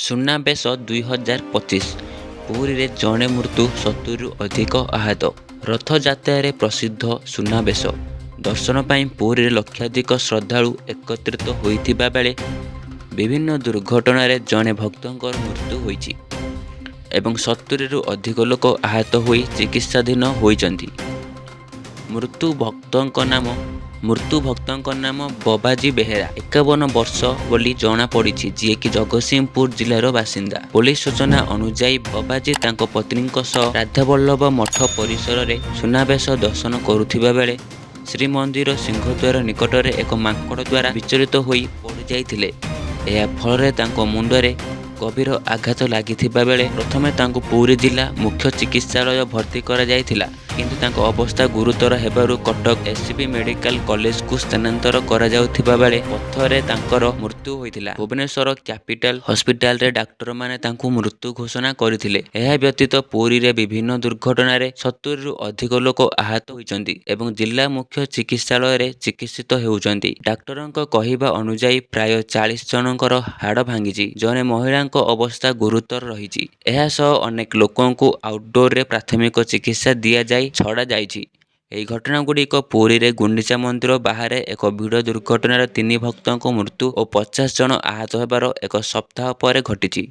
ସୁନାବେଶ 2025 ପୁରୀରେ ଜଣେ ମୃତ୍ୟୁ 70ରୁ ଅଧିକ ଆହତ। ରଥଯାତ୍ରାରେ ପ୍ରସିଦ୍ଧ ସୁନାବେଶ ଦର୍ଶନ ପାଇଁ ପୁରୀରେ ଲକ୍ଷାଧିକ ଶ୍ରଦ୍ଧାଳୁ ଏକତ୍ରିତ ହୋଇଥିବା ବେଳେ ବିଭିନ୍ନ ଦୁର୍ଘଟଣାରେ ଜଣେ ଭକ୍ତଙ୍କର ମୃତ୍ୟୁ ହୋଇଛି ଏବଂ 70ରୁ ଅଧିକ ଲୋକ ଆହତ ହୋଇ ଚିକିତ୍ସାଧୀନ ହୋଇଛନ୍ତି। ମୃତ୍ୟୁ ଭକ୍ତଙ୍କ ନାମ ବବାଜୀ ବେହେରା, 51 ବର୍ଷ ବୋଲି ଜଣାପଡ଼ିଛି, ଯିଏକି ଜଗତସିଂହପୁର ଜିଲ୍ଲାର ବାସିନ୍ଦା। ପୋଲିସ ସୂଚନା ଅନୁଯାୟୀ ବବାଜୀ ତାଙ୍କ ପତ୍ନୀଙ୍କ ସହ ରାଧାବଲ୍ଲଭ ମଠ ପରିସରରେ ସୁନାବେଶ ଦର୍ଶନ କରୁଥିବା ବେଳେ ଶ୍ରୀମନ୍ଦିର ସିଂହଦ୍ୱାର ନିକଟରେ ଏକ ମାଙ୍କଡ଼ ଦ୍ୱାରା ବିଚଳିତ ହୋଇ ପଡ଼ିଯାଇଥିଲେ। ଏହା ଫଳରେ ତାଙ୍କ ମୁଣ୍ଡରେ ଗଭୀର ଆଘାତ ଲାଗିଥିବା ବେଳେ ପ୍ରଥମେ ତାଙ୍କୁ ପୁରୀ ଜିଲ୍ଲା ମୁଖ୍ୟ ଚିକିତ୍ସାଳୟ ଭର୍ତ୍ତି କରାଯାଇଥିଲା, କିନ୍ତୁ ତାଙ୍କ ଅବସ୍ଥା ଗୁରୁତର ହେବାରୁ କଟକ ଏସ୍ସିବି ମେଡିକାଲ କଲେଜକୁ ସ୍ଥାନାନ୍ତର କରାଯାଉଥିବା ବେଳେ ପଥରେ ତାଙ୍କର ମୃତ୍ୟୁ ହୋଇଥିଲା। ଭୁବନେଶ୍ୱର କ୍ୟାପିଟାଲ ହସ୍ପିଟାଲରେ ଡାକ୍ତରମାନେ ତାଙ୍କୁ ମୃତ୍ୟୁ ଘୋଷଣା କରିଥିଲେ। ଏହା ବ୍ୟତୀତ ପୁରୀରେ ବିଭିନ୍ନ ଦୁର୍ଘଟଣାରେ 70ରୁ ଅଧିକ ଲୋକ ଆହତ ହୋଇଛନ୍ତି ଏବଂ ଜିଲ୍ଲା ମୁଖ୍ୟ ଚିକିତ୍ସାଳୟରେ ଚିକିତ୍ସିତ ହେଉଛନ୍ତି। ଡାକ୍ତରଙ୍କ କହିବା ଅନୁଯାୟୀ ପ୍ରାୟ 40 ଜଣଙ୍କର ହାଡ଼ ଭାଙ୍ଗିଛି। ଜଣେ ମହିଳାଙ୍କ ଅବସ୍ଥା ଗୁରୁତର ରହିଛି। ଏହା ସହ ଅନେକ ଲୋକଙ୍କୁ ଆଉଟଡୋରରେ ପ୍ରାଥମିକ ଚିକିତ୍ସା ଦିଆଯାଇ ଛଡ଼ାଯାଇଛି। ଏହି ଘଟଣାଗୁଡ଼ିକ ପୁରୀରେ ଗୁଣ୍ଡିଚା ମନ୍ଦିର ବାହାରେ ଏକ ଭିଡ଼ ଦୁର୍ଘଟଣାରେ 3 ଭକ୍ତଙ୍କ ମୃତ୍ୟୁ ଓ 50 ଜଣ ଆହତ ହେବାର ଏକ ସପ୍ତାହ ପରେ ଘଟିଛି।